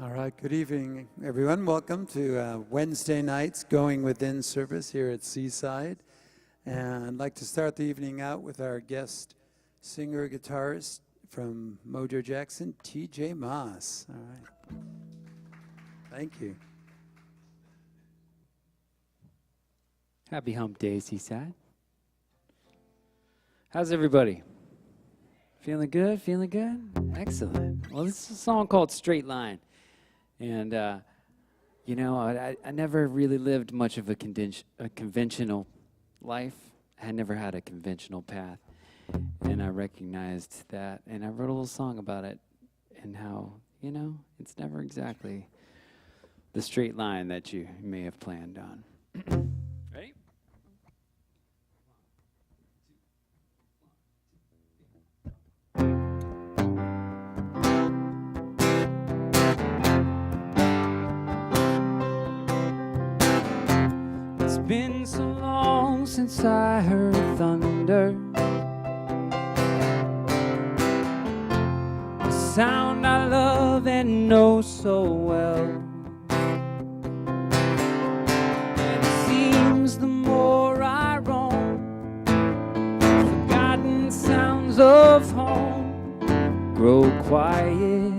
All right, good evening, everyone. Welcome to Wednesday night's Going Within service here at Seaside. And I'd like to start the evening out with our guest singer, guitarist from Mojo Jackson, TJ Moss. All right. Thank you. Happy hump day, Seaside. How's everybody? Feeling good? Feeling good? Excellent. Well, this is a song called Straight Line. And, you know, I never really lived much of a conventional life. I never had a conventional path. And I recognized that. And I wrote a little song about it and how, you know, it's never exactly the straight line that you may have planned on. Ready? It's been so long since I heard thunder, a sound I love and know so well. And it seems the more I roam, forgotten sounds of home grow quiet.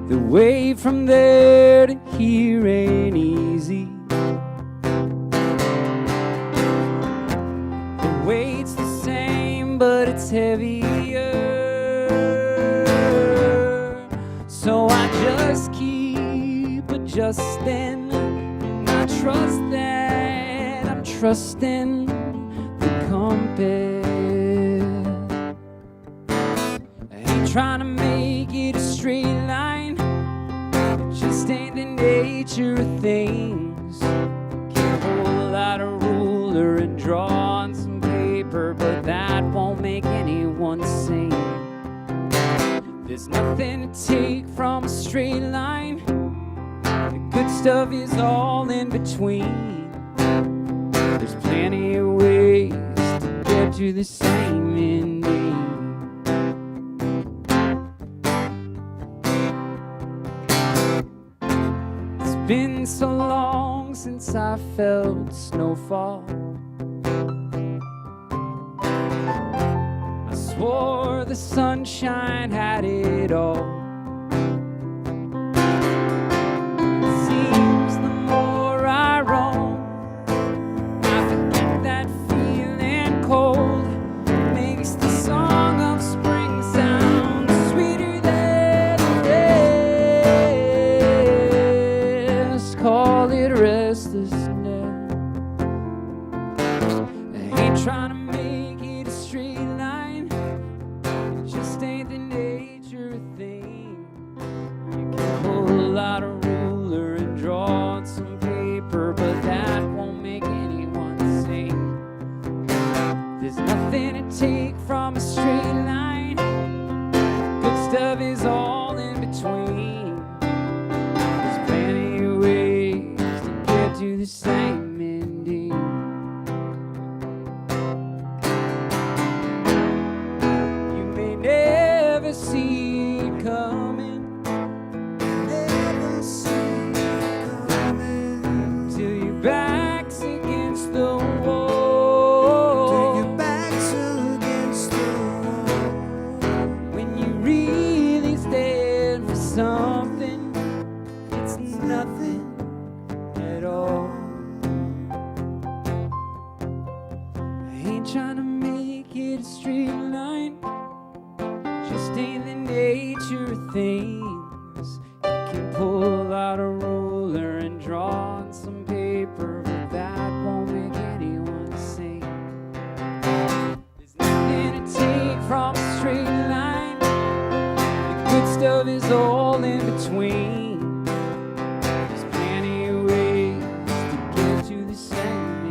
The way from there to here ain't easy. The weight's the same, but it's heavier. So I just keep adjusting. And I trust that I'm trusting the compass. I ain't trying to make it a straight line. Just ain't the nature of things. Can't pull out a ruler and draw on some paper, but that won't make anyone sing. There's nothing to take from a straight line. The good stuff is all in between. There's plenty of ways to get to the same ending. Been so long since I felt snowfall. I swore the sunshine had it all. It seems the more I roam, I forget that feeling cold. Makes the song of spring sound sweeter than this. Call it restlessness. I ain't trying to make it a straight line. It just ain't the nature of things. You can pull out a ruler and draw on some paper, but that won't make anyone sing. There's nothing to take from a straight line. Good stuff is all in between. There's plenty of ways to get to the same ending. You may never see it coming, never see it coming, till your back's against the wall. Till your back's against the wall. When you really stand for something, it's nothing at all. I ain't trying to make it a straight line. Just ain't the nature of things. You can pull out a ruler and draw on some paper, but that won't make anyone sing. There's nothing to take from a straight line. The good stuff is all in between. There's plenty of ways to get to the same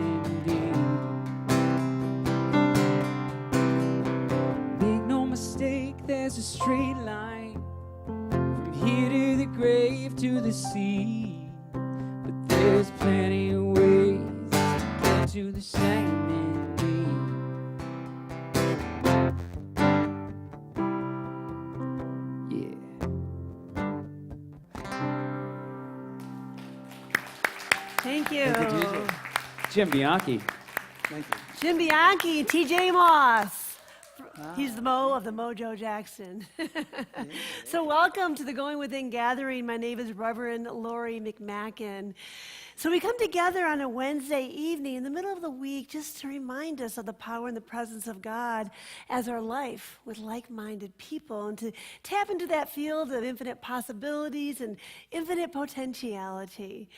ending. Make no mistake, there's a straight line from here to the grave to the sea. But there's plenty of ways to get to the same ending. Thank you. Thank you, TJ. Jim Bianchi. Thank you. Jim Bianchi, TJ Moss. He's the Mo of the Mojo Jackson. So welcome to the Going Within Gathering. My name is Reverend Lori McMacken. So we come together on a Wednesday evening in the middle of the week just to remind us of the power and the presence of God as our life with like-minded people and to tap into that field of infinite possibilities and infinite potentiality.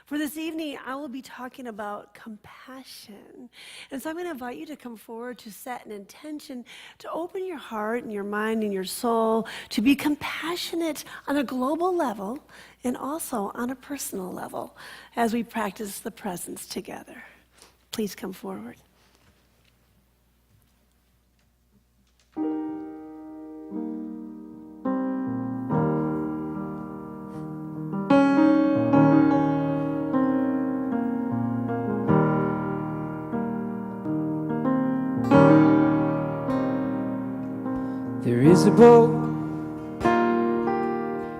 For this evening, I will be talking about compassion. And so I'm going to invite you to come forward to set an intention to open your heart and your mind and your soul to be compassionate on a global level and also on a personal level as we practice the presence together. Please come forward. There is a boat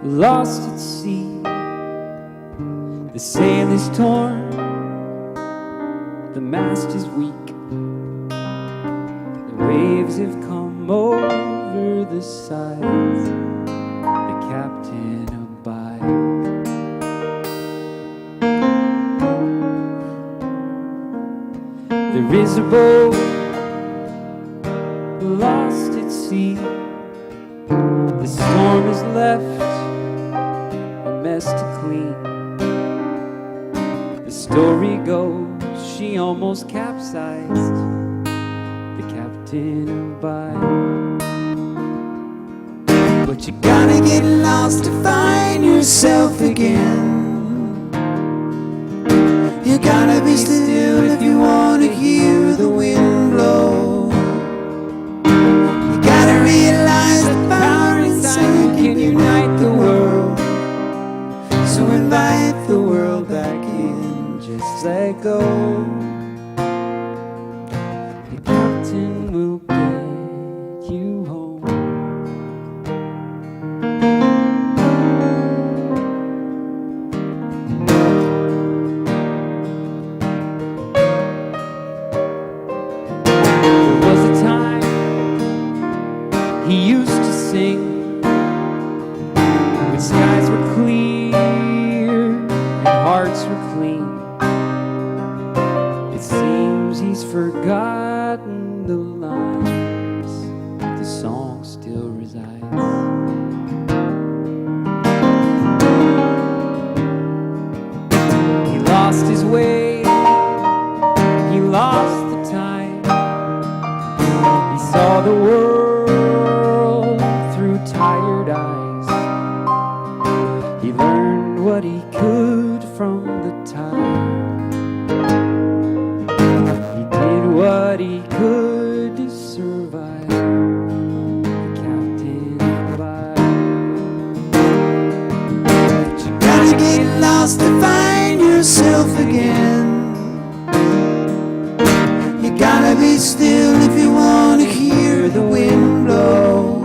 lost at sea. The sail is torn, the mast is weak. The waves have come over the side. The captain abides. There is a boat lost at sea. The storm has left a mess to clean. The story goes she almost capsized. The captain abides. But you gotta get lost to find yourself again. You gotta be still if you want to hear the wind blow. You gotta realize the power inside you can unite the world. So invite the world back in, just let go. The captain will get you home. There was a time he used to sing when skies were clear and hearts were clean. It seems he's forgotten the lines, but the song still resides. He lost his way, he lost the time. He saw the world through tired eyes. He learned what he could from the time. He did what he could to survive. The captain abides. But you gotta get lost to find yourself again. You gotta be still if you want to hear the wind blow.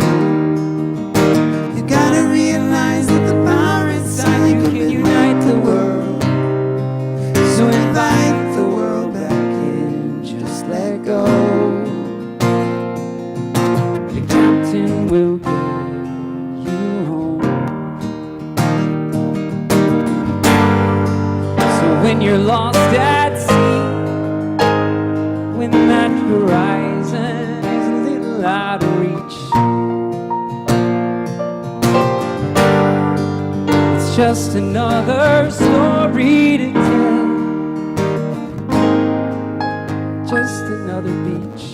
You gotta realize that the power inside you can unite the world. So invite the world back in, just let go. The captain will get you home. So when you're lost at sea, when that horizon is a little out of reach, it's just another story to tell, just another beach.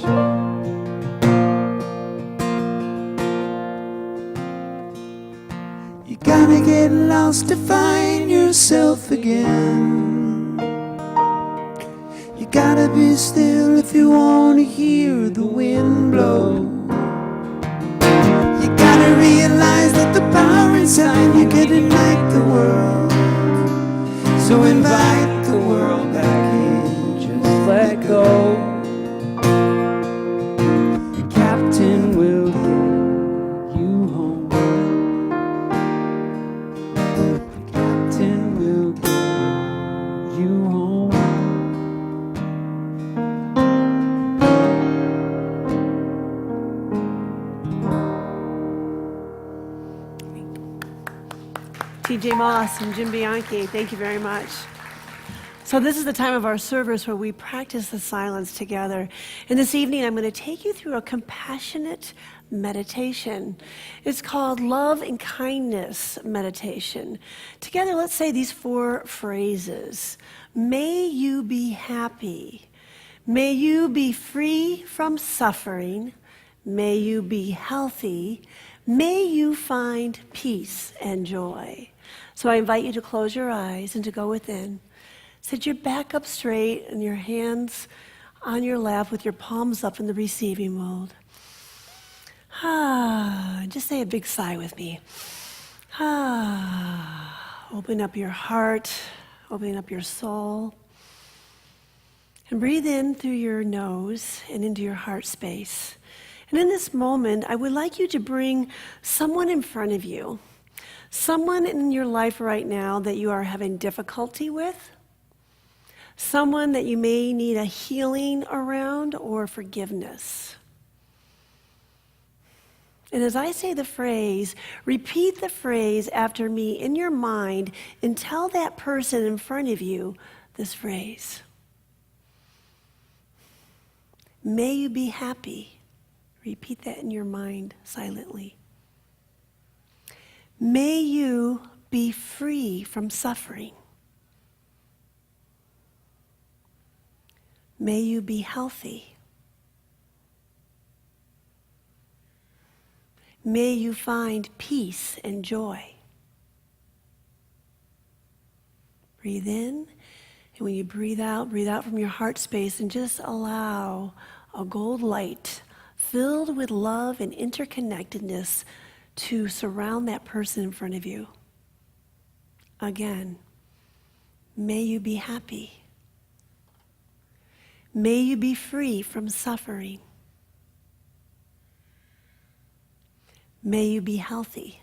You gotta get lost to find yourself again. You gotta be still if you want to hear the wind blow. You gotta realize that the power inside you can unite the world. So invite the world back in, just let go. The captain will get you home. The captain will get you home. TJ Moss and Jim Bianchi, thank you very much. So this is the time of our service where we practice the silence together. And this evening I'm going to take you through a compassionate meditation. It's called Love and Kindness Meditation. Together, let's say these 4 phrases. May you be happy. May you be free from suffering. May you be healthy. May you find peace and joy. So I invite you to close your eyes and to go within. Sit your back up straight and your hands on your lap with your palms up in the receiving mode. Just say a big sigh with me. Open up your heart, open up your soul. And breathe in through your nose and into your heart space. And in this moment, I would like you to bring someone in front of you, someone in your life right now that you are having difficulty with, someone that you may need a healing around or forgiveness. And as I say the phrase, repeat the phrase after me in your mind and tell that person in front of you this phrase. May you be happy. Repeat that in your mind silently. May you be free from suffering. May you be healthy. May you find peace and joy. Breathe in, and when you breathe out from your heart space and just allow a gold light filled with love and interconnectedness to surround that person in front of you. Again, may you be happy. May you be free from suffering. May you be healthy.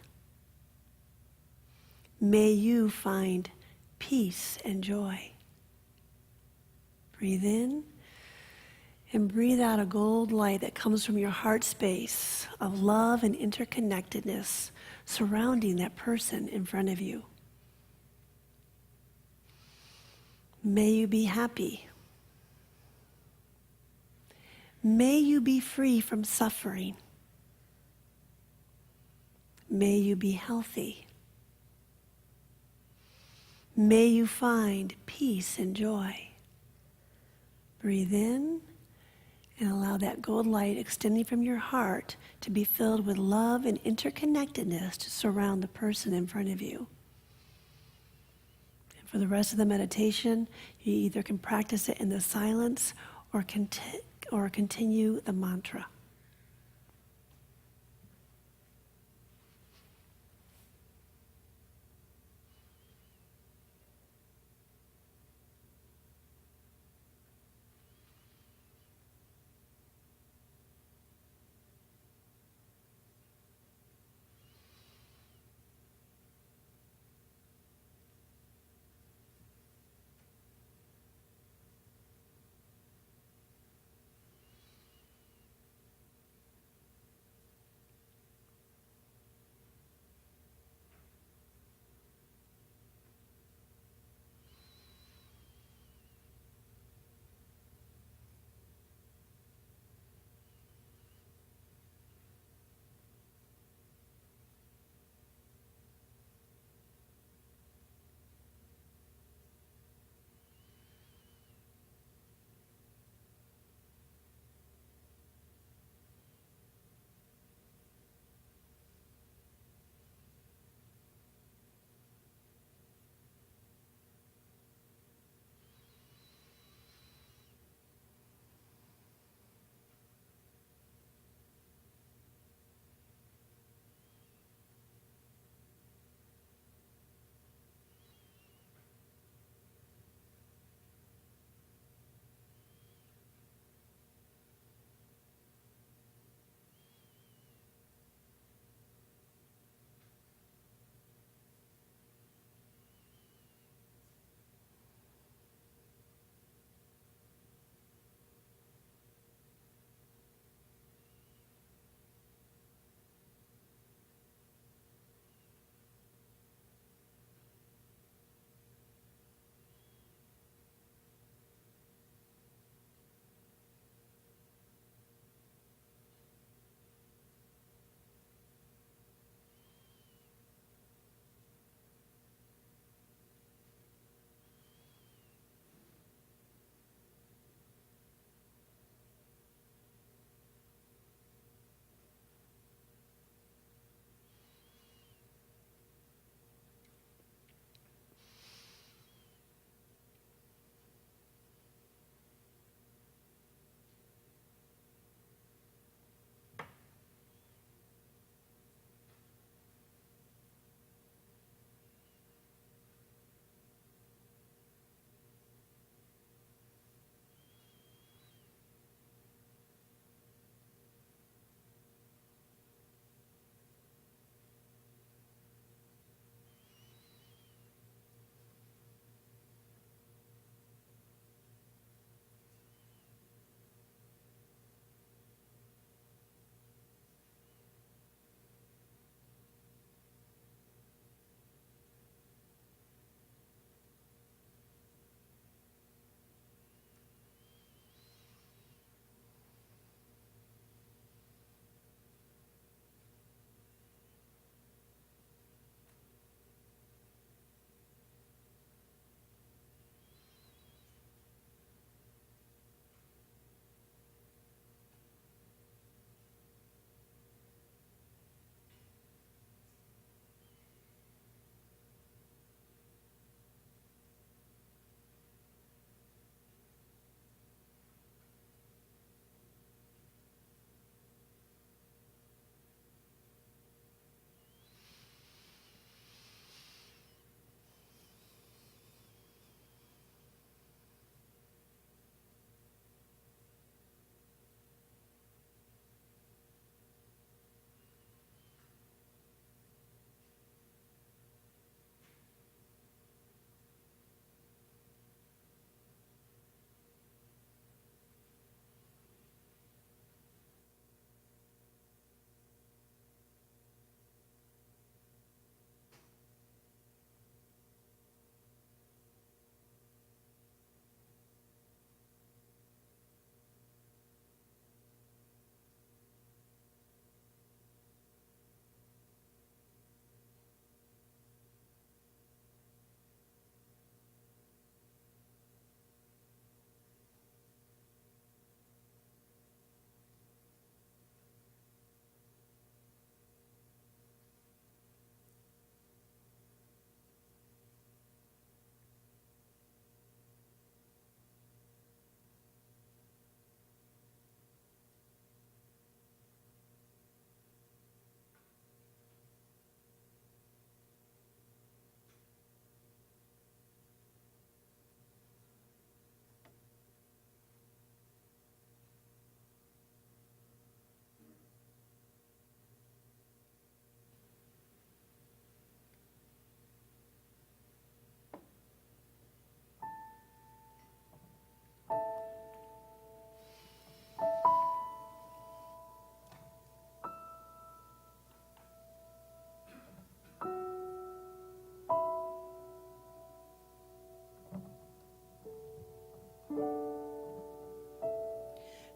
May you find peace and joy. Breathe in and breathe out a gold light that comes from your heart space of love and interconnectedness surrounding that person in front of you. May you be happy. May you be free from suffering. May you be healthy. May you find peace and joy. Breathe in and allow that gold light extending from your heart to be filled with love and interconnectedness to surround the person in front of you. And for the rest of the meditation, you either can practice it in the silence or continue the mantra.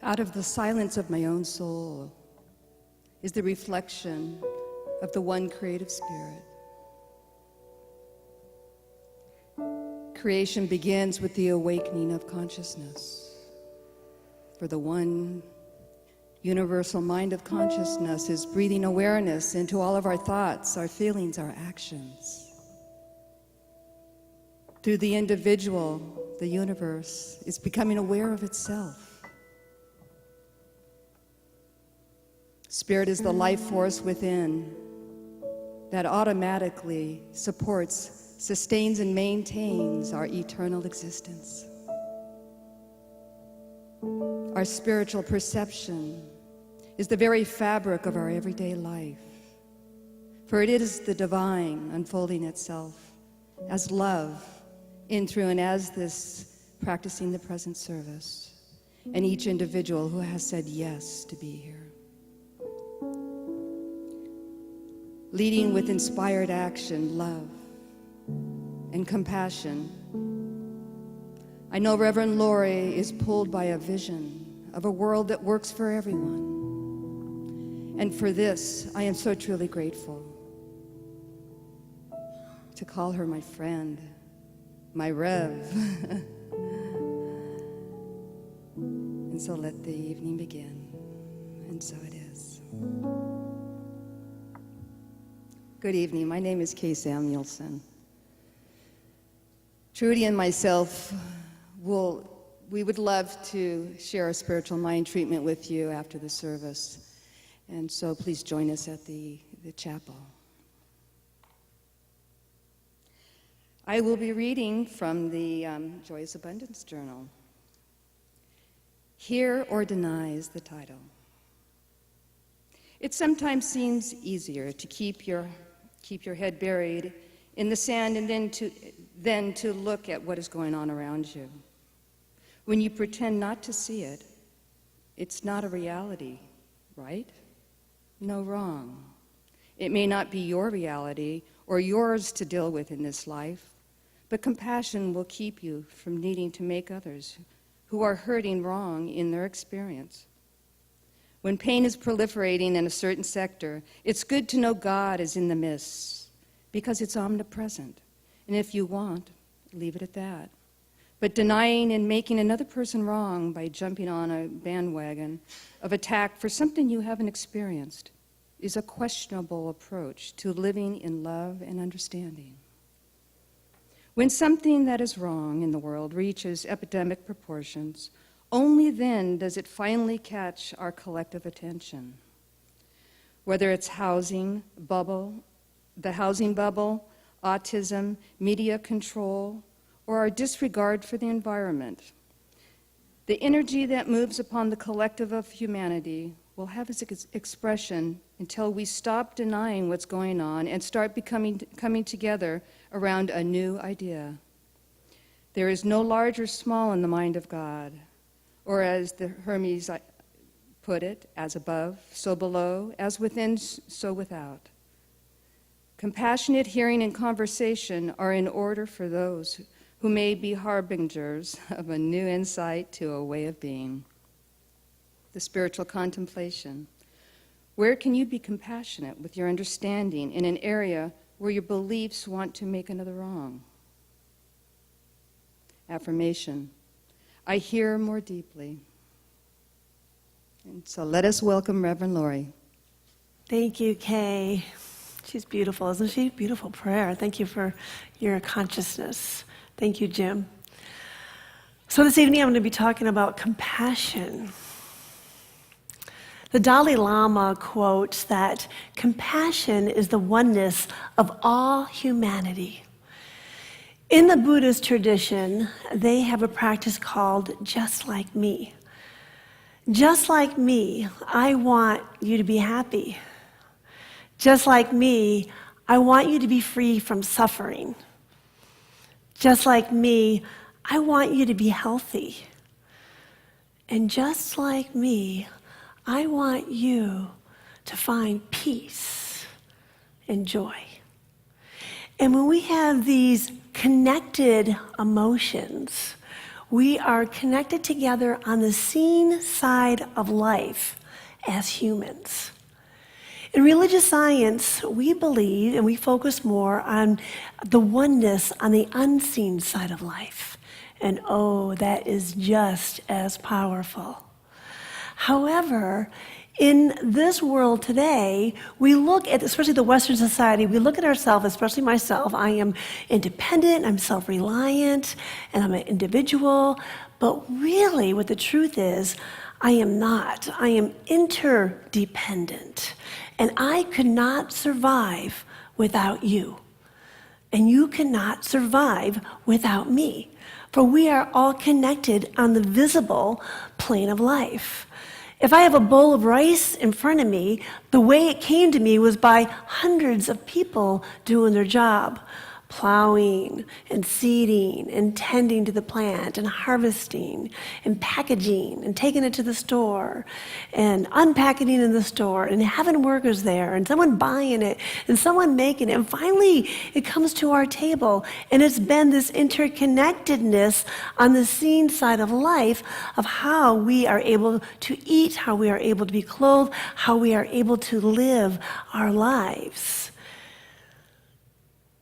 Out of the silence of my own soul is the reflection of the one creative spirit. Creation begins with the awakening of consciousness. For the one universal mind of consciousness is breathing awareness into all of our thoughts, our feelings, our actions. Through the individual, the universe is becoming aware of itself. Spirit is the life force within that automatically supports, sustains, and maintains our eternal existence. Our spiritual perception is the very fabric of our everyday life, for it is the divine unfolding itself as love in, through, and as this practicing the present service, and each individual who has said yes to be here. Leading with inspired action, love, and compassion. I know Reverend Laurie is pulled by a vision of a world that works for everyone. And for this, I am so truly grateful to call her my friend, my Rev. And so let the evening begin. And so it is. Good evening. My name is Kay Samuelson. Trudy and myself we would love to share a spiritual mind treatment with you after the service. And so please join us at the chapel. I will be reading from the Joyous Abundance Journal. Hear or Deny is the title. It sometimes seems easier to keep your head buried in the sand and then to look at what is going on around you. When you pretend not to see it, it's not a reality, right? No, wrong. It may not be your reality or yours to deal with in this life, but compassion will keep you from needing to make others who are hurting wrong in their experience. When pain is proliferating in a certain sector, it's good to know God is in the midst because it's omnipresent. And if you want, leave it at that. But denying and making another person wrong by jumping on a bandwagon of attack for something you haven't experienced is a questionable approach to living in love and understanding. When something that is wrong in the world reaches epidemic proportions, only then does it finally catch our collective attention. Whether it's the housing bubble, autism, media control, or our disregard for the environment, the energy that moves upon the collective of humanity will have its expression until we stop denying what's going on and start coming together around a new idea. There is no large or small in the mind of God, or as the Hermes put it, as above, so below, as within, so without. Compassionate hearing and conversation are in order for those who may be harbingers of a new insight to a way of being. The spiritual contemplation. Where can you be compassionate with your understanding in an area where your beliefs want to make another wrong? Affirmation. I hear more deeply. And so let us welcome Reverend Laurie. Thank you, Kay. She's beautiful, isn't she? Beautiful prayer. Thank you for your consciousness. Thank you, Jim. So this evening I'm going to be talking about compassion. The Dalai Lama quotes that compassion is the oneness of all humanity. In the Buddhist tradition, they have a practice called just like me. Just like me, I want you to be happy. Just like me, I want you to be free from suffering. Just like me, I want you to be healthy. And just like me, I want you to find peace and joy. And when we have these connected emotions, We are connected together on the seen side of life as humans. In religious science, we believe and we focus more on the oneness on the unseen side of life. And oh, that is just as powerful. However, in this world today, we look at, especially the Western society, we look at ourselves, especially myself, I am independent, I'm self-reliant, and I'm an individual. But really, what the truth is, I am not. I am interdependent. And I could not survive without you. And you cannot survive without me. For we are all connected on the visible plane of life. If I have a bowl of rice in front of me, the way it came to me was by hundreds of people doing their job. Plowing and seeding and tending to the plant and harvesting and packaging and taking it to the store and unpacking it in the store and having workers there and someone buying it and someone making it. And finally, it comes to our table, and it's been this interconnectedness on the seen side of life of how we are able to eat, how we are able to be clothed, how we are able to live our lives.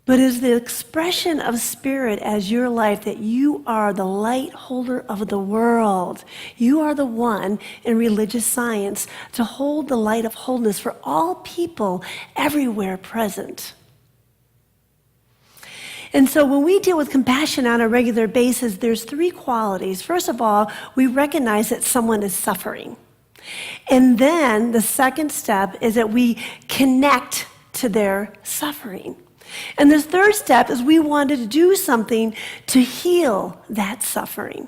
But is the expression of spirit as your life that you are the light holder of the world. You are the one in religious science to hold the light of wholeness for all people everywhere present. And so when we deal with compassion on a regular basis, there's three qualities. First of all, we recognize that someone is suffering. And then the second step is that we connect to their suffering. And the third step is we wanted to do something to heal that suffering.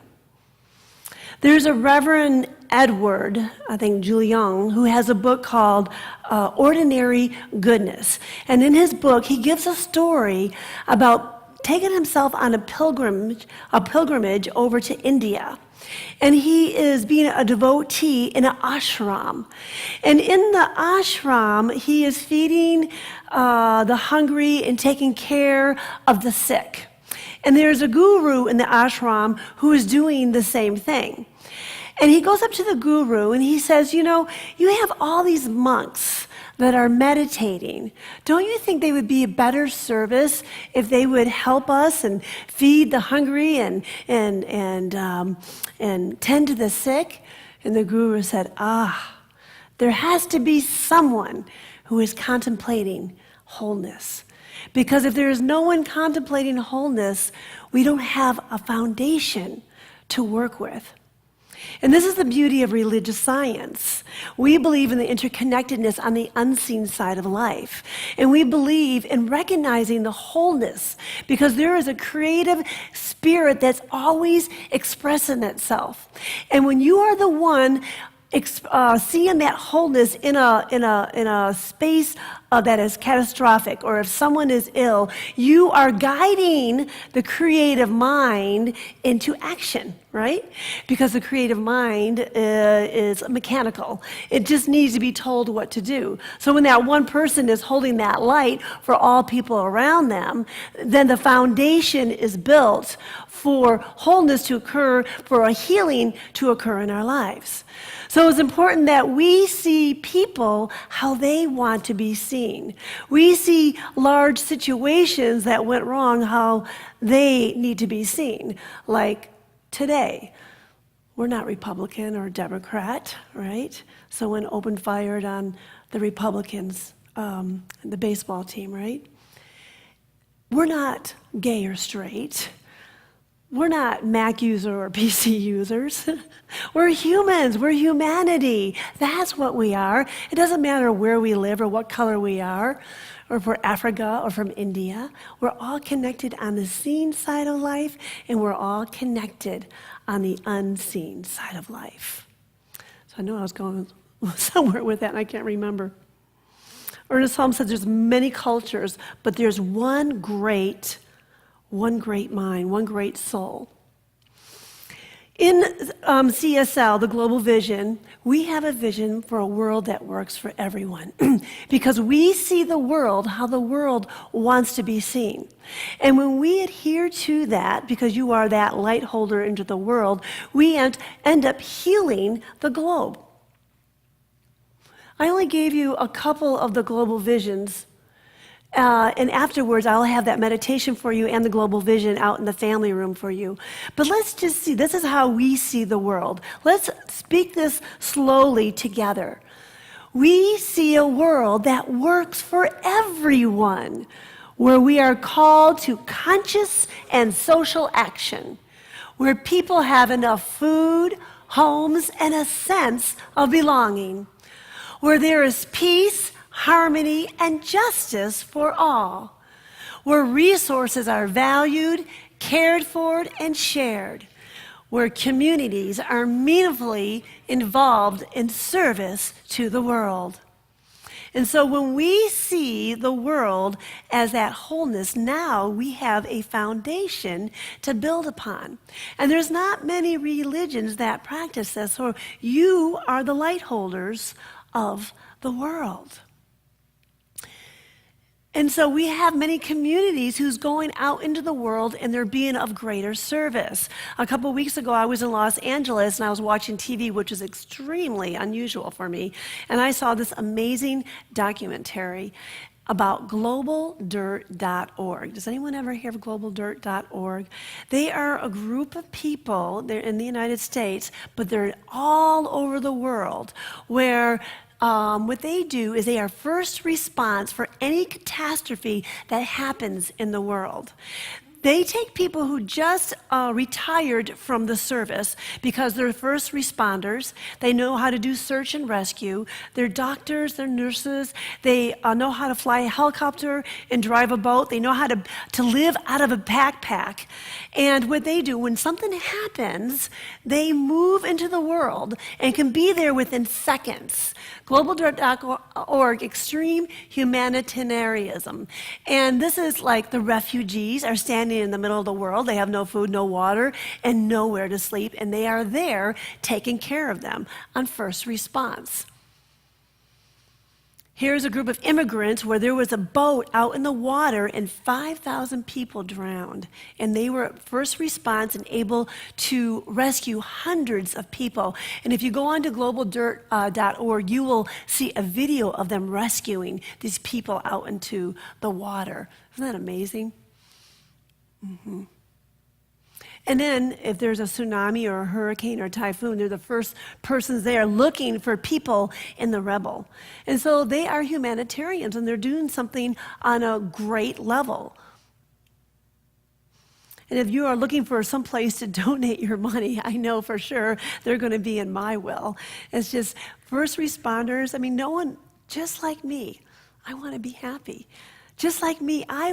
There's a Reverend Edward, I think Julian, who has a book called Ordinary Goodness. And in his book, he gives a story about taking himself on a pilgrimage over to India. And he is being a devotee in an ashram. And in the ashram, he is feeding the hungry and taking care of the sick. And there's a guru in the ashram who is doing the same thing. And he goes up to the guru and he says, you know, you have all these monks that are meditating. Don't you think they would be a better service if they would help us and feed the hungry and tend to the sick? And the guru said, there has to be someone who is contemplating wholeness. Because if there is no one contemplating wholeness, we don't have a foundation to work with. And this is the beauty of religious science. We believe in the interconnectedness on the unseen side of life. And we believe in recognizing the wholeness because there is a creative spirit that's always expressing itself. And when you are the one seeing that wholeness in a space that is catastrophic, or if someone is ill, you are guiding the creative mind into action, right? Because the creative mind is mechanical. It just needs to be told what to do. So when that one person is holding that light for all people around them, then the foundation is built for wholeness to occur, for a healing to occur in our lives. So it's important that we see people how they want to be seen. We see large situations that went wrong how they need to be seen. Like today, we're not Republican or Democrat, right? Someone opened fire on the Republicans, the baseball team, right? We're not gay or straight. We're not Mac user or PC users. We're humans. We're humanity. That's what we are. It doesn't matter where we live or what color we are, or if we're Africa or from India. We're all connected on the seen side of life, and we're all connected on the unseen side of life. So I know I was going somewhere with that, and I can't remember. Ernest Holmes says there's many cultures, but there's one great mind, one great soul. In CSL, the Global Vision, we have a vision for a world that works for everyone because we see the world how the world wants to be seen. And when we adhere to that, because you are that light holder into the world, we end up healing the globe. I only gave you a couple of the global visions. And afterwards, I'll have that meditation for you and the global vision out in the family room for you. But let's just see, this is how we see the world. Let's speak this slowly together. We see a world that works for everyone, where we are called to conscious and social action, where people have enough food, homes, and a sense of belonging, where there is peace, harmony, and justice for all, where resources are valued, cared for, and shared, where communities are meaningfully involved in service to the world. And so when we see the world as that wholeness, now we have a foundation to build upon. And there's not many religions that practice this, so you are the light holders of the world. And so we have many communities who's going out into the world and they're being of greater service. A couple of weeks ago, I was in Los Angeles and I was watching TV, which is extremely unusual for me. And I saw this amazing documentary about globaldirt.org. Does anyone ever hear of globaldirt.org? They are a group of people, they're in the United States, but they're all over the world, where what they do is they are first response for any catastrophe that happens in the world. They take people who just retired from the service because they're first responders. They know how to do search and rescue. They're doctors, they're nurses. They know how to fly a helicopter and drive a boat. They know how to live out of a backpack. And what they do, when something happens, they move into the world and can be there within seconds. Globaldirt.org, extreme humanitarianism. And this is like the refugees are standing in the middle of the world. They have no food, no water, and nowhere to sleep, and they are there taking care of them on first response. Here's a group of immigrants where there was a boat out in the water and 5,000 people drowned. And they were at first response and able to rescue hundreds of people. And if you go on to globaldirt.org, you will see a video of them rescuing these people out into the water. Isn't that amazing? Mm-hmm. And then if there's a tsunami or a hurricane or a typhoon, they're the first persons there looking for people in the rubble. And so they are humanitarians, and they're doing something on a great level. And if you are looking for some place to donate your money, I know for sure they're going to be in my will. It's just first responders. I mean, no one, just like me, I want to be happy. Just like me, I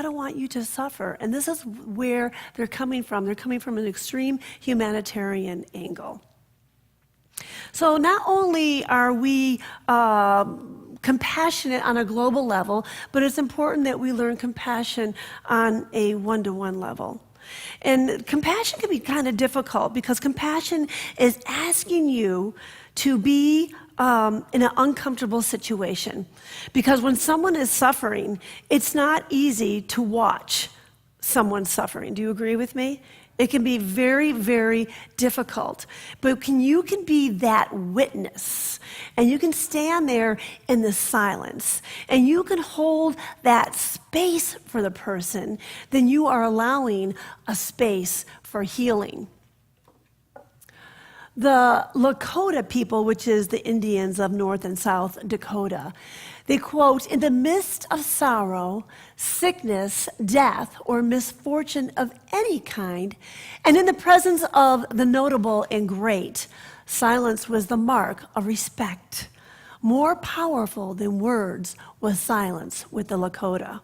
don't want you to suffer. And this is where they're coming from. They're coming from an extreme humanitarian angle. So not only are we compassionate on a global level, but it's important that we learn compassion on a one-to-one level. And compassion can be kind of difficult because compassion is asking you to be in an uncomfortable situation. Because when someone is suffering, it's not easy to watch someone suffering. Do you agree with me? It can be very, very difficult. But you can be that witness, and you can stand there in the silence, and you can hold that space for the person, then you are allowing a space for healing. The Lakota people, which is the Indians of North and South Dakota, they quote, "In the midst of sorrow, sickness, death, or misfortune of any kind, and in the presence of the notable and great, silence was the mark of respect. More powerful than words was silence with the Lakota."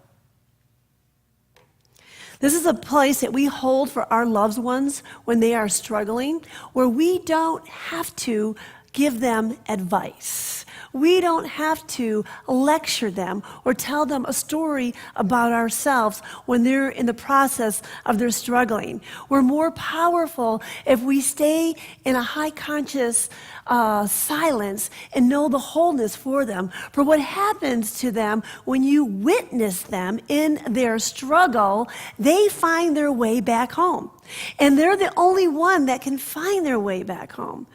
This is a place that we hold for our loved ones when they are struggling, where we don't have to give them advice. We don't have to lecture them or tell them a story about ourselves when they're in the process of their struggling. We're more powerful if we stay in a high conscious silence and know the wholeness for them. For what happens to them when you witness them in their struggle, they find their way back home. And they're the only one that can find their way back home.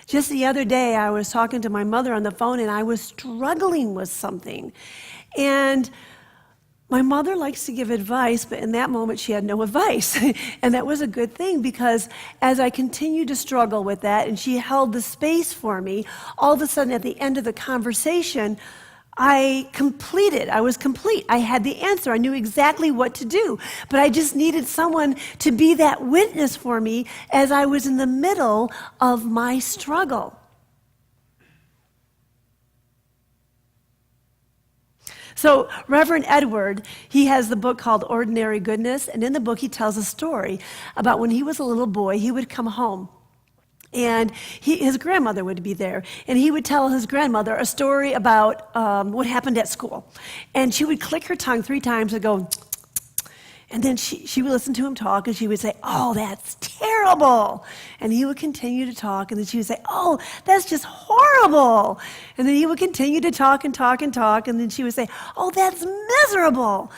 Just the other day, I was talking to my mother on the phone, and I was struggling with something. And my mother likes to give advice, but in that moment, she had no advice. And that was a good thing, because as I continued to struggle with that, and she held the space for me, all of a sudden, at the end of the conversation, I was complete. I had the answer. I knew exactly what to do. But I just needed someone to be that witness for me as I was in the middle of my struggle. So Reverend Edward, he has the book called Ordinary Goodness, and in the book he tells a story about when he was a little boy, he would come home. And his grandmother would be there, and he would tell his grandmother a story about what happened at school. And she would click her tongue 3 times and go, and then she would listen to him talk, and she would say, "Oh, that's terrible." And he would continue to talk, and then she would say, "Oh, that's just horrible." And then he would continue to talk and talk and talk, and then she would say, "Oh, that's miserable."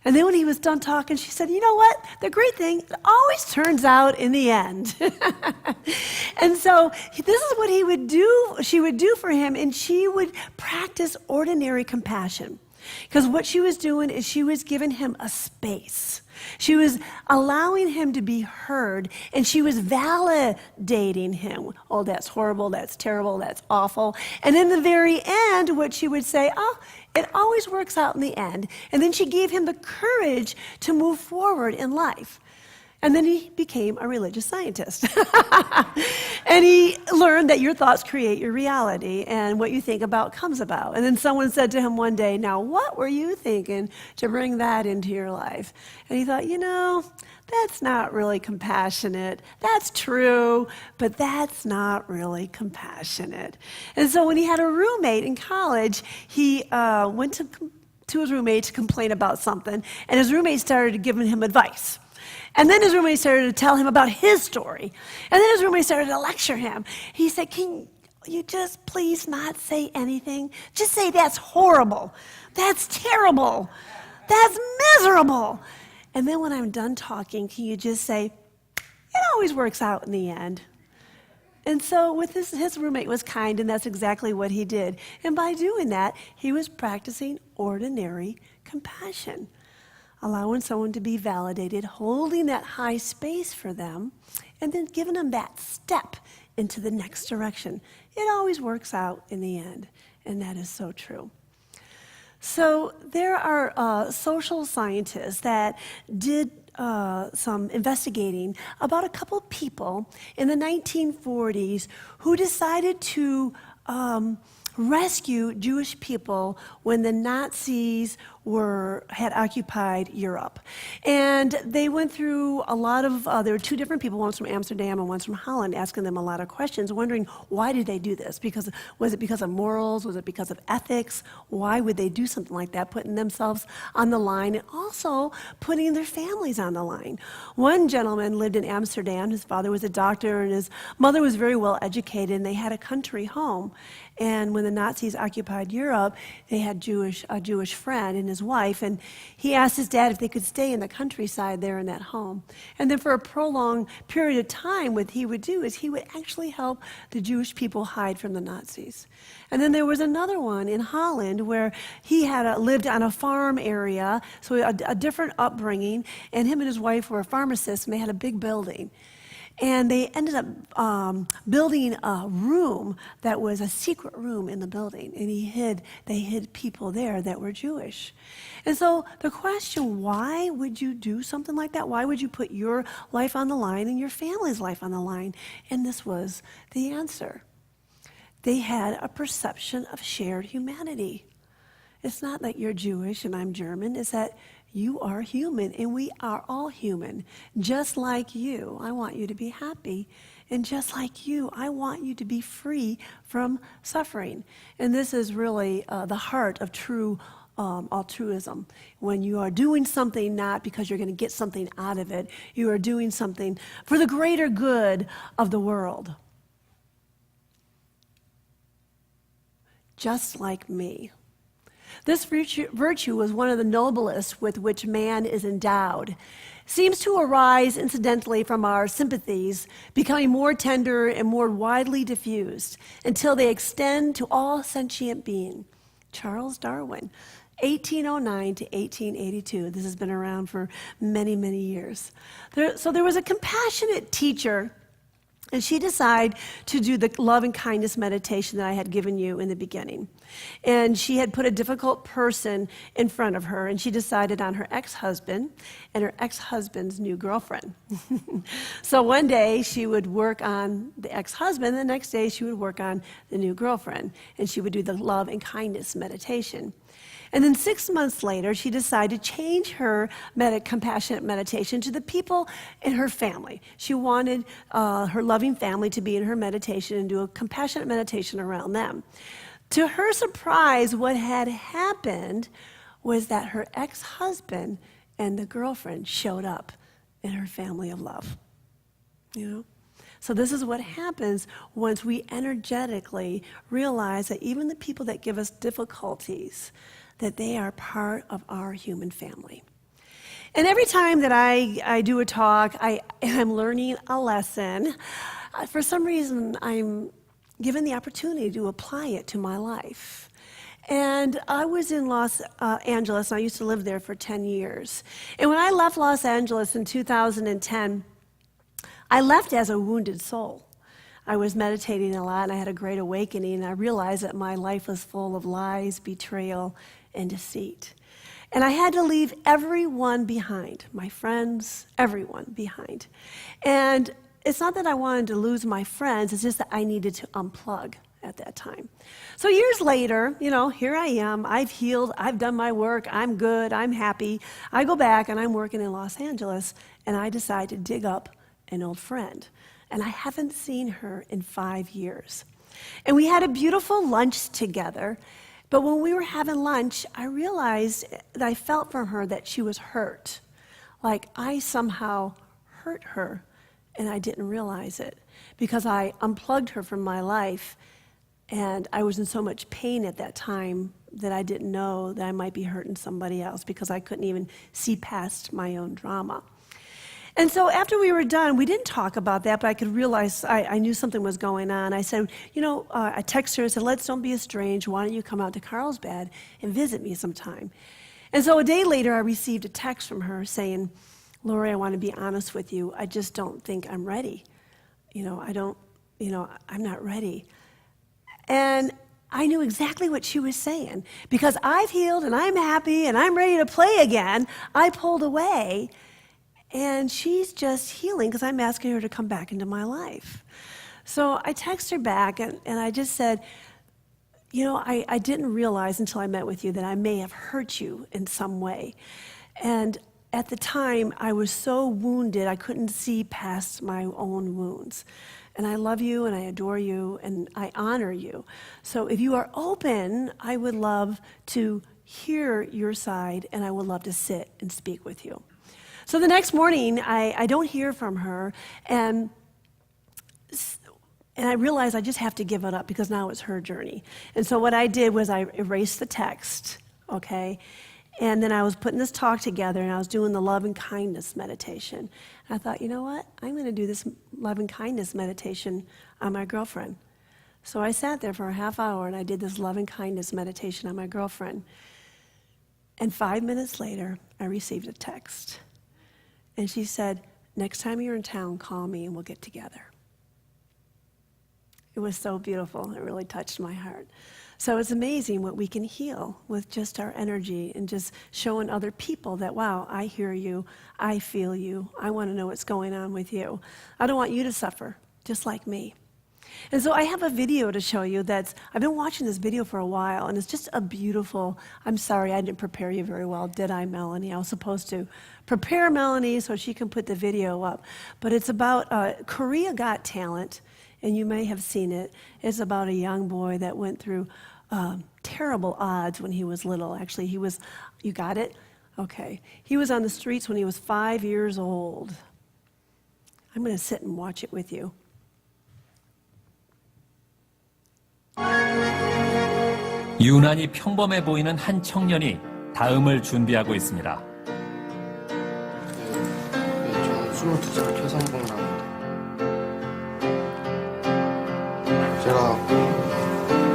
And then when he was done talking, she said, "You know what? The great thing, it always turns out in the end." And so this is what she would do for him, and she would practice ordinary compassion. Because what she was doing is she was giving him a space. She was allowing him to be heard, and she was validating him. "Oh, that's horrible, that's terrible, that's awful." And in the very end, what she would say, "Oh, it always works out in the end." And then she gave him the courage to move forward in life. And then he became a religious scientist. And he learned that your thoughts create your reality, and what you think about comes about. And then someone said to him one day, "Now, what were you thinking to bring that into your life?" And he thought, that's not really compassionate. That's true, but that's not really compassionate. And so when he had a roommate in college, he went to his roommate to complain about something, and his roommate started giving him advice. And then his roommate started to tell him about his story. And then his roommate started to lecture him. He said, "Can you just please not say anything? Just say that's horrible. That's terrible. That's miserable. And then when I'm done talking, can you just say, it always works out in the end." And so with his roommate was kind, and that's exactly what he did. And by doing that, he was practicing ordinary compassion, allowing someone to be validated, holding that high space for them, and then giving them that step into the next direction. It always works out in the end, and that is so true. So there are social scientists that did some investigating about a couple of people in the 1940s who decided to rescue Jewish people when the Nazis had occupied Europe. And they went through a lot of, there were 2 different people, one's from Amsterdam and one's from Holland, asking them a lot of questions, wondering why did they do this? Was it because of morals? Was it because of ethics? Why would they do something like that, putting themselves on the line and also putting their families on the line? One gentleman lived in Amsterdam. His father was a doctor and his mother was very well educated, and they had a country home. And when the Nazis occupied Europe, they had a Jewish friend and his wife, and he asked his dad if they could stay in the countryside there in that home. And then for a prolonged period of time, what he would do is he would actually help the Jewish people hide from the Nazis. And then there was another one in Holland where he had lived on a farm area, so a different upbringing, and him and his wife were pharmacists, and they had a big building. And they ended up building a room that was a secret room in the building. And they hid people there that were Jewish. And so the question, why would you do something like that? Why would you put your life on the line and your family's life on the line? And this was the answer. They had a perception of shared humanity. It's not that you're Jewish and I'm German. It's that you are human, and we are all human. Just like you, I want you to be happy. And just like you, I want you to be free from suffering. And this is really the heart of true altruism. When you are doing something not because you're going to get something out of it, you are doing something for the greater good of the world. Just like me. This virtue was one of the noblest with which man is endowed. Seems to arise incidentally from our sympathies, becoming more tender and more widely diffused until they extend to all sentient being. Charles Darwin, 1809 to 1882. This has been around for many, many years. So there was a compassionate teacher, and she decided to do the love and kindness meditation that I had given you in the beginning. And she had put a difficult person in front of her, and she decided on her ex-husband and her ex-husband's new girlfriend. So one day she would work on the ex-husband, the next day she would work on the new girlfriend, and she would do the love and kindness meditation. And then 6 months later, she decided to change her compassionate meditation to the people in her family. She wanted her loving family to be in her meditation and do a compassionate meditation around them. To her surprise, what had happened was that her ex-husband and the girlfriend showed up in her family of love. You know? So this is what happens once we energetically realize that even the people that give us difficulties, that they are part of our human family. And every time that I do a talk, I'm learning a lesson. For some reason, I'm given the opportunity to apply it to my life. And I was in Los Angeles, and I used to live there for 10 years. And when I left Los Angeles in 2010, I left as a wounded soul. I was meditating a lot, and I had a great awakening, and I realized that my life was full of lies, betrayal, and deceit. And I had to leave everyone behind, my friends, everyone behind. And it's not that I wanted to lose my friends, it's just that I needed to unplug at that time. So years later, here I am, I've healed, I've done my work, I'm good, I'm happy. I go back and I'm working in Los Angeles, and I decide to dig up an old friend. And I haven't seen her in 5 years. And we had a beautiful lunch together. But when we were having lunch, I realized that I felt from her that she was hurt. Like I somehow hurt her, and I didn't realize it because I unplugged her from my life, and I was in so much pain at that time that I didn't know that I might be hurting somebody else because I couldn't even see past my own drama. And so after we were done, we didn't talk about that, but I could realize I knew something was going on. I said, I texted her and said, let's don't be estranged. Why don't you come out to Carlsbad and visit me sometime? And so a day later, I received a text from her saying, Lori, I want to be honest with you. I just don't think I'm ready. I'm not ready. And I knew exactly what she was saying. Because I've healed and I'm happy and I'm ready to play again, I pulled away. And she's just healing because I'm asking her to come back into my life. So I text her back, and I just said, I didn't realize until I met with you that I may have hurt you in some way. And at the time, I was so wounded, I couldn't see past my own wounds. And I love you, and I adore you, and I honor you. So if you are open, I would love to hear your side, and I would love to sit and speak with you. So the next morning, I don't hear from her, and I realized I just have to give it up because now it's her journey. And so what I did was I erased the text, okay? And then I was putting this talk together, and I was doing the love and kindness meditation. And I thought, you know what? I'm going to do this love and kindness meditation on my girlfriend. So I sat there for a half hour, and I did this love and kindness meditation on my girlfriend. And 5 minutes later, I received a text. And she said, next time you're in town, call me and we'll get together. It was so beautiful. It really touched my heart. So it's amazing what we can heal with just our energy and just showing other people that, wow, I hear you, I feel you, I want to know what's going on with you. I don't want you to suffer, just like me. And so I have a video to show you I've been watching this video for a while, and it's just a beautiful, I'm sorry, I didn't prepare you very well, did I, Melanie? I was supposed to prepare Melanie so she can put the video up. But it's about Korea Got Talent, and you may have seen it. It's about a young boy that went through terrible odds when he was little. Actually, you got it? Okay. He was on the streets when he was 5 years old. I'm going to sit and watch it with you. 유난히 평범해 보이는 한 청년이 다음을 준비하고 있습니다. 저는 22살 최상봉이라고 합니다. 제가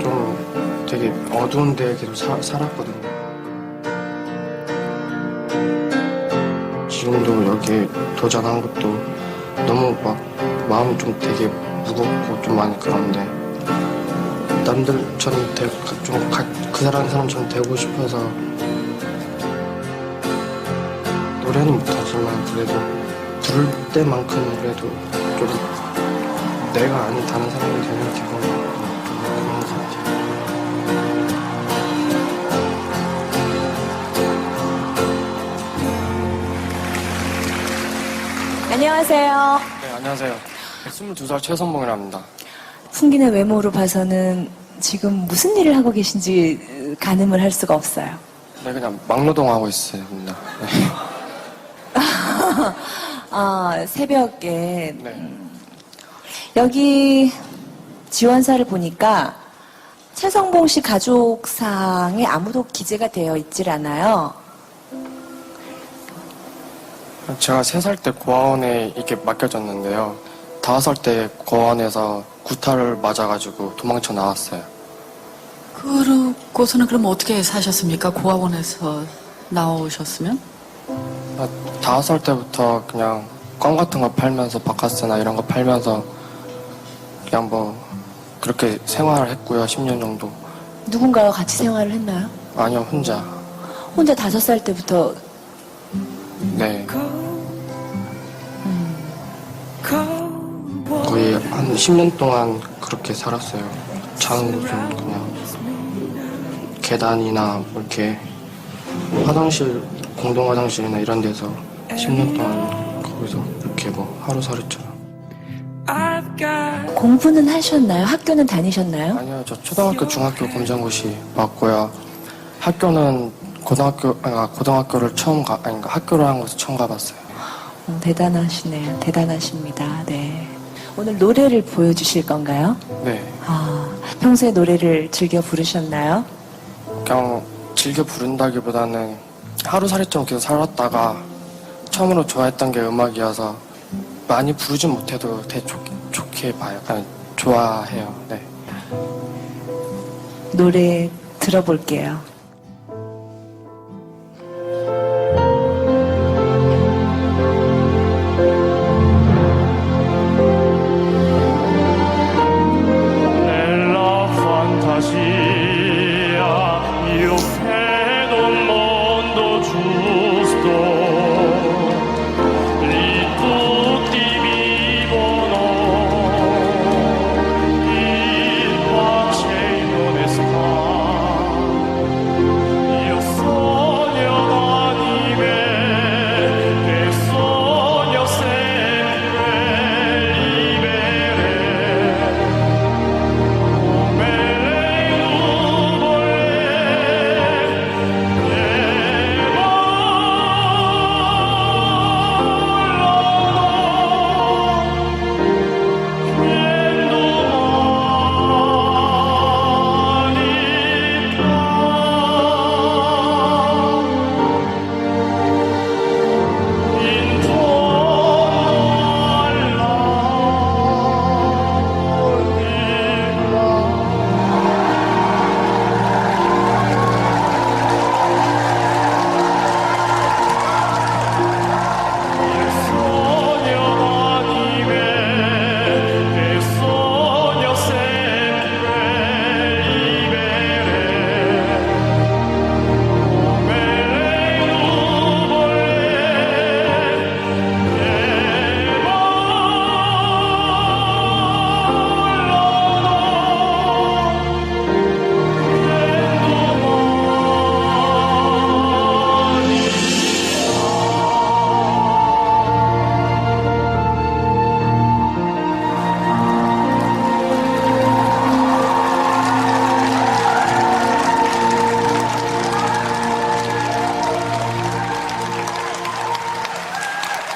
좀 되게 어두운 데에 계속 살았거든요. 지금도 여기 도전한 것도 너무 막 마음이 좀 되게 무겁고 좀 많이 그런데 남들처럼 그 사람처럼 되고 싶어서 노래는 못하지만 그래도 부를 때만큼은 그래도 좀 내가 아닌 다른 사람이 되는 기분 그런 것 같아요. 안녕하세요. 네, 안녕하세요. 22살 최선봉이라고 합니다. 풍기는 외모로 봐서는 지금 무슨 일을 하고 계신지 가늠을 할 수가 없어요. 네, 그냥 막노동하고 있습니다. 네. 새벽에 네. 여기 지원사를 보니까 최성봉 씨 가족상에 아무도 기재가 되어 있질 않아요. 제가 3살 때 고아원에 이렇게 맡겨졌는데요. 5살 때 고아원에서 구타를 맞아가지고 도망쳐 나왔어요. 그러고서는 그럼 어떻게 사셨습니까? 고아원에서 나오셨으면? 5살 때부터 그냥 껌 같은 거 팔면서 바카스나 이런 거 팔면서 그냥 뭐 그렇게 생활을 했고요. 10년 정도. 누군가와 같이 생활을 했나요? 아니요, 혼자. 혼자 5살 때부터. 네. 거의 한 10년 동안 그렇게 살았어요. 자는 곳은 그냥 계단이나 뭐 이렇게 화장실, 공동 화장실이나 이런 데서 10년 동안 거기서 이렇게 뭐 하루살이처럼. 공부는 하셨나요? 학교는 다니셨나요? 아니요, 저 초등학교, 중학교 검정고시 맞고요. 학교는 고등학교를 학교를 한 곳을 처음 가봤어요. 대단하시네요. 대단하십니다. 네. 오늘 노래를 보여주실 건가요? 네. 평소에 노래를 즐겨 부르셨나요? 그냥 즐겨 부른다기보다는 하루살이처럼 계속 살았다가 처음으로 좋아했던 게 음악이어서 많이 부르진 못해도 되게 좋게 봐요. 그냥 좋아해요. 네. 노래 들어볼게요.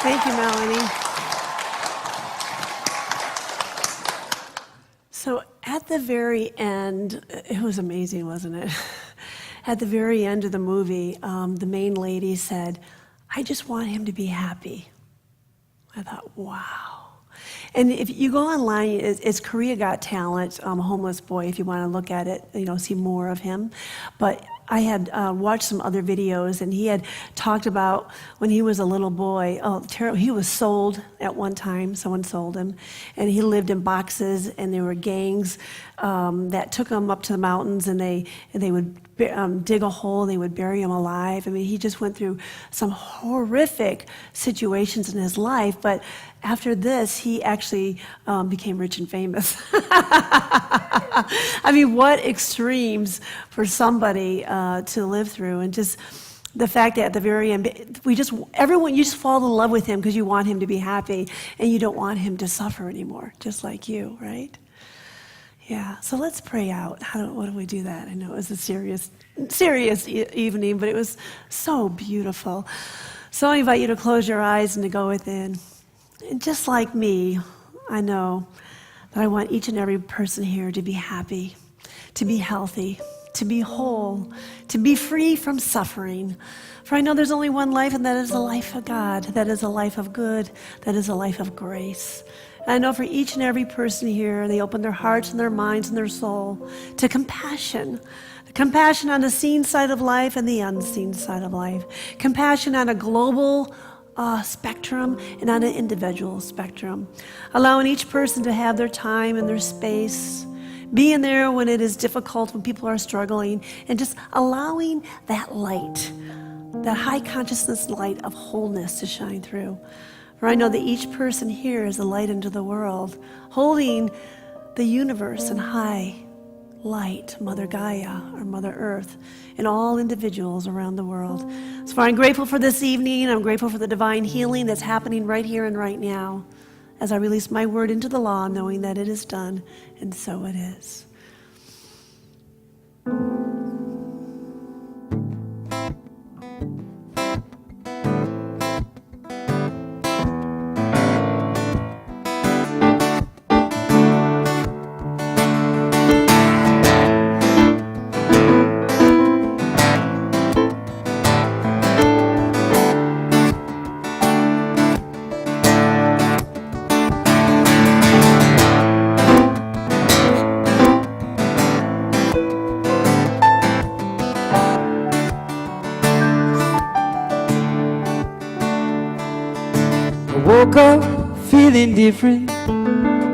Thank you, Melanie. So at the very end, it was amazing, wasn't it? At the very end of the movie, the main lady said, "I just want him to be happy." I thought, wow. And if you go online, it's Korea Got Talent, Homeless Boy, if you want to look at it, see more of him. But I had watched some other videos, and he had talked about when he was a little boy. Oh, terrible! He was sold at one time. Someone sold him, and he lived in boxes. And there were gangs that took him up to the mountains, and they would dig a hole. They would bury him alive. I mean, he just went through some horrific situations in his life. But after this, he actually became rich and famous. I mean, what extremes for somebody to live through, and just the fact that at the very end, you just fall in love with him because you want him to be happy, and you don't want him to suffer anymore, just like you, right? Yeah. So let's pray out. What do we do that? I know it was a serious evening, but it was so beautiful. So I invite you to close your eyes and to go within. And just like me, I know that I want each and every person here to be happy, to be healthy, to be whole, to be free from suffering. For I know there's only one life, and that is the life of God. That is a life of good. That is a life of grace. And I know for each and every person here, they open their hearts and their minds and their soul to compassion. Compassion on the seen side of life and the unseen side of life. Compassion on a global spectrum and on an individual spectrum. Allowing each person to have their time and their space. Being there when it is difficult, when people are struggling, and just allowing that light, that high consciousness light of wholeness to shine through. For I know that each person here is a light into the world, holding the universe in high light, Mother Gaia, or Mother Earth, and all individuals around the world. So I'm grateful for this evening. I'm grateful for the divine healing that's happening right here and right now as I release my word into the law, knowing that it is done, and so it is. Woke up feeling different.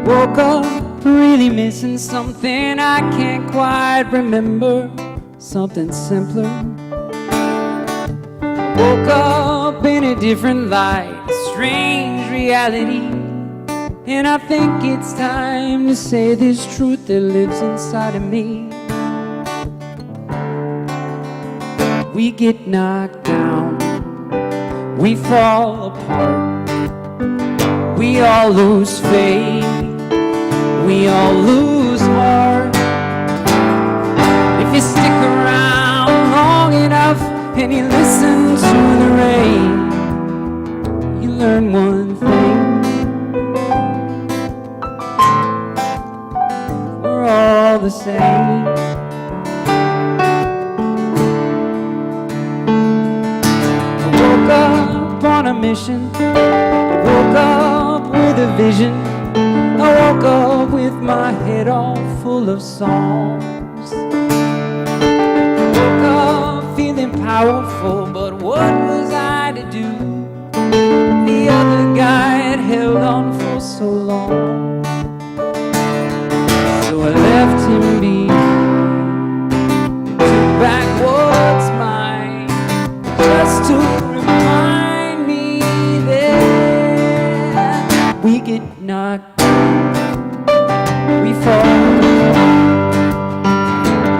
Woke up really missing something I can't quite remember. Something simpler. Woke up in a different light, a strange reality. And I think it's time to say this truth that lives inside of me. We get knocked down, we fall apart. We all lose faith, we all lose heart. If you stick around long enough and you listen to the rain, you learn one thing: we're all the same. I woke up on a mission, I woke up with a vision. I woke up with my head all full of songs. I woke up feeling powerful, but what was I to do? The other guy had held on for so long. So I left him behind, took back what's mine, just to remind me that we get knocked down, we fall,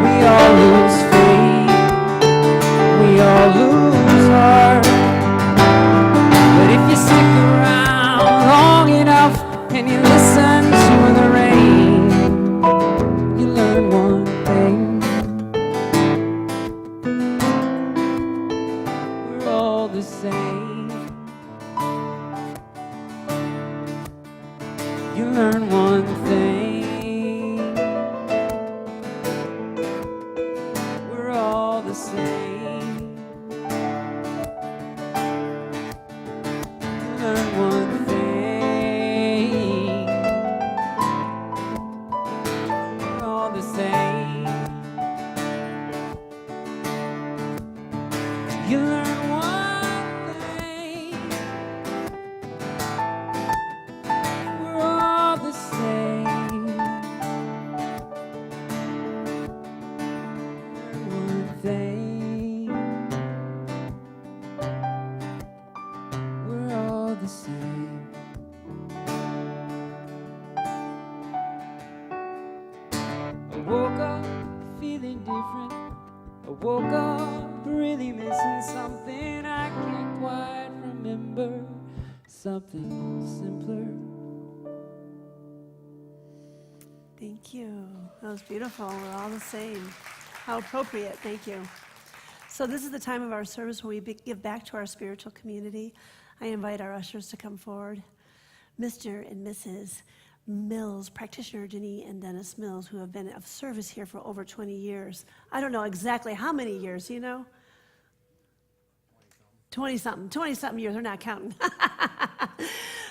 we all lose faith, we all lose heart. learn one thing: we're all the same. Learn one thing: we're all the same. You learn one thing: we're all the same. Learn one thing: we're all the same. I woke up feeling different. I woke up really missing something I can't quite remember. Something simpler. Thank you. That was beautiful. We're all the same. How appropriate. Thank you. So this is the time of our service where we give back to our spiritual community. I invite our ushers to come forward. Mr. and Mrs. Mills, practitioner Jenny and Dennis Mills, who have been of service here for over 20 years. I don't know exactly how many years, you know? 20-something years, they're not counting.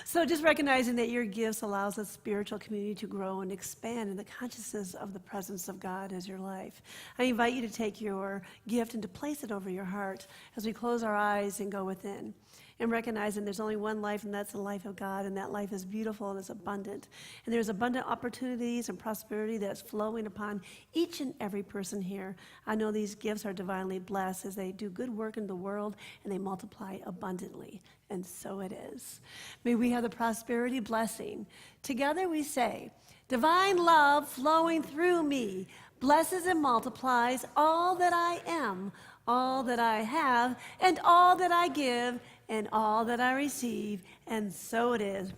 So just recognizing that your gifts allows the spiritual community to grow and expand in the consciousness of the presence of God as your life. I invite you to take your gift and to place it over your heart as we close our eyes and go within. And recognizing there's only one life, and that's the life of God, and that life is beautiful and it's abundant. And there's abundant opportunities and prosperity that's flowing upon each and every person here. I know these gifts are divinely blessed as they do good work in the world and they multiply abundantly. And so it is. May we have the prosperity blessing. Together we say, divine love flowing through me blesses and multiplies all that I am, all that I have, and all that I give, and all that I receive, and so it is.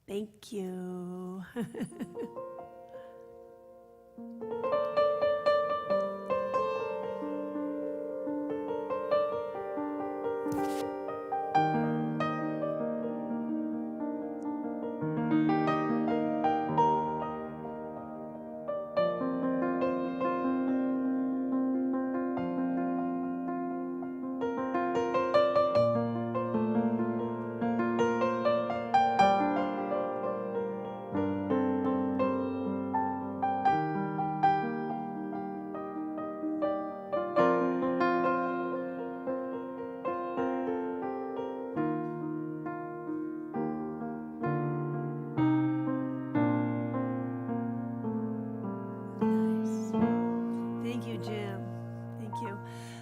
Thank you.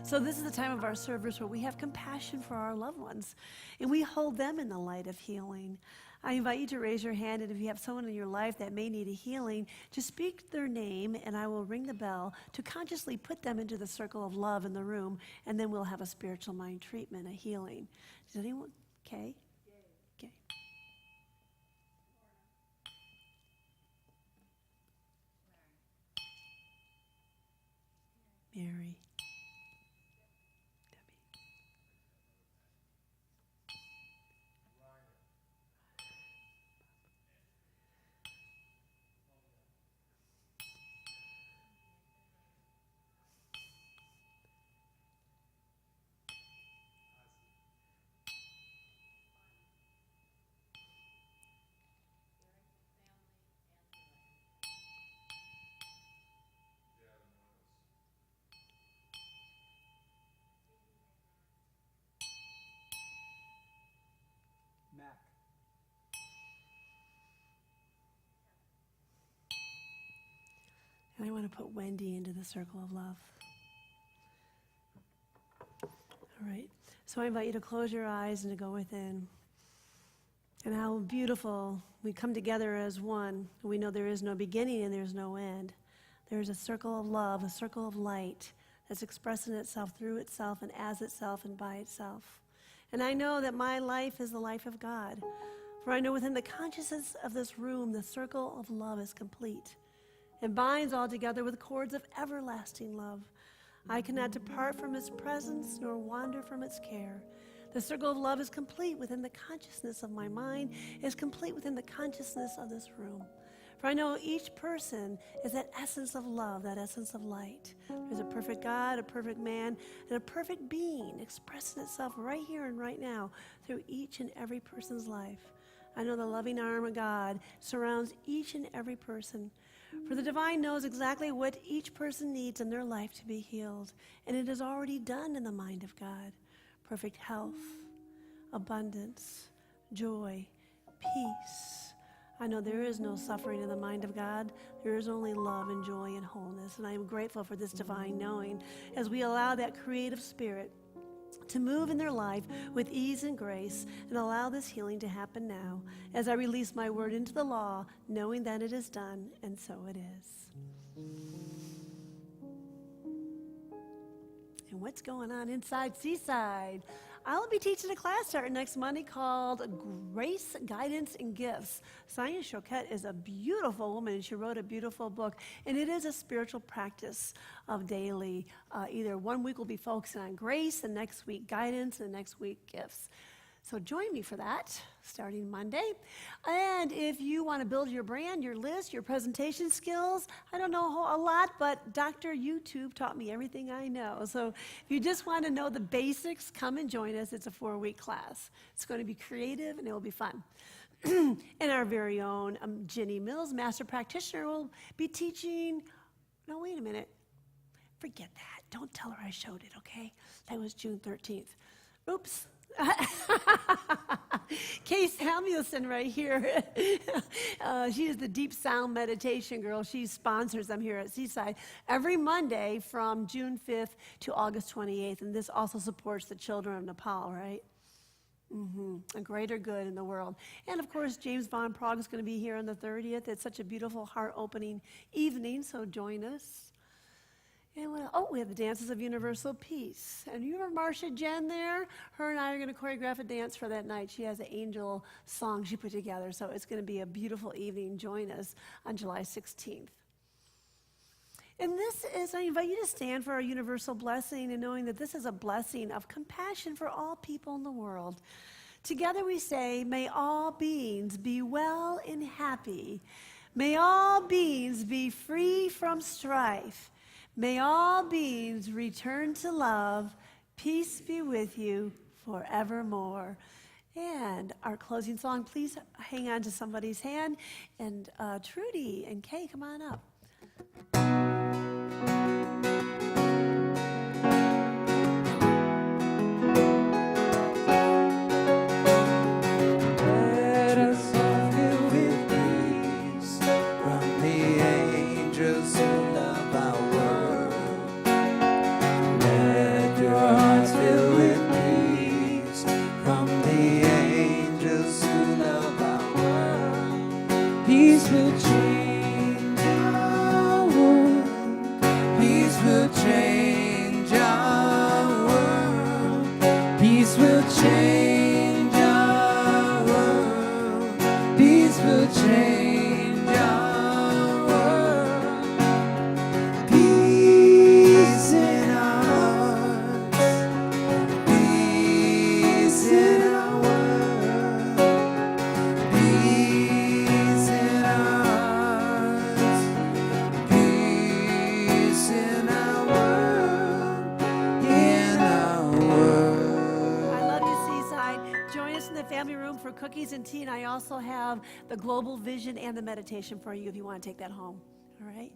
So this is the time of our service where we have compassion for our loved ones, and we hold them in the light of healing. I invite you to raise your hand, and if you have someone in your life that may need a healing, just speak their name, and I will ring the bell to consciously put them into the circle of love in the room, and then we'll have a spiritual mind treatment, a healing. Does anyone? Okay. Okay. Mary. Mac. And I want to put Wendy into the circle of love. All right. So I invite you to close your eyes and to go within. And how beautiful we come together as one. We know there is no beginning and there's no end. There's a circle of love, a circle of light that's expressing itself through itself and as itself and by itself. And I know that my life is the life of God. For I know within the consciousness of this room, the circle of love is complete and binds all together with cords of everlasting love. I cannot depart from its presence nor wander from its care. The circle of love is complete within the consciousness of my mind, is complete within the consciousness of this room. For I know each person is that essence of love, that essence of light. There's a perfect God, a perfect man, and a perfect being expressing itself right here and right now through each and every person's life. I know the loving arm of God surrounds each and every person. For the divine knows exactly what each person needs in their life to be healed, and it is already done in the mind of God. Perfect health, abundance, joy, peace. I know there is no suffering in the mind of God. There is only love and joy and wholeness. And I am grateful for this divine knowing as we allow that creative spirit to move in their life with ease and grace and allow this healing to happen now as I release my word into the law, knowing that it is done, and so it is. And what's going on inside Seaside? I'll be teaching a class starting next Monday called Grace, Guidance, and Gifts. Sonia Choquette is a beautiful woman, and she wrote a beautiful book. And it is a spiritual practice of daily. Either one week will be focusing on grace, the next week guidance, and the next week gifts. So join me for that, starting Monday. And if you want to build your brand, your list, your presentation skills, I don't know a lot, but Dr. YouTube taught me everything I know. So if you just want to know the basics, come and join us. It's a 4-week class. It's going to be creative and it will be fun. And our very own Ginny Mills, master practitioner, will be teaching. No, wait a minute. Forget that. Don't tell her I showed it, okay? That was June 13th. Oops. Kay Samuelson right here. She is the deep sound meditation girl. She sponsors them here at Seaside every Monday from June 5th to August 28th. And this also supports the children of Nepal, right? A greater good in the world. And of course, James Von Prague is going to be here on the 30th. It's such a beautiful heart-opening evening, so join us. And we have the Dances of Universal Peace. And you remember Marcia Jen there? Her and I are going to choreograph a dance for that night. She has an angel song she put together, so it's going to be a beautiful evening. Join us on July 16th. And I invite you to stand for our universal blessing and knowing that this is a blessing of compassion for all people in the world. Together we say, may all beings be well and happy. May all beings be free from strife. May all beings return to love. Peace be with you forevermore. And our closing song, please hang on to somebody's hand. And Trudy and Kay, come on up. Let us all fill with peace from the angels who love our world. Let your hearts fill with peace from the angels who love our world. Peace will change our world. Peace will change our world. Peace will change our world. Peace will change our world. Peace in our hearts. Peace in our world. Peace in our hearts. Peace in our world. In our world. I love you, Seaside. Join us in the family room for cookies and tea, and I also have the global vision and the meditation for you if you want to take that home. All right?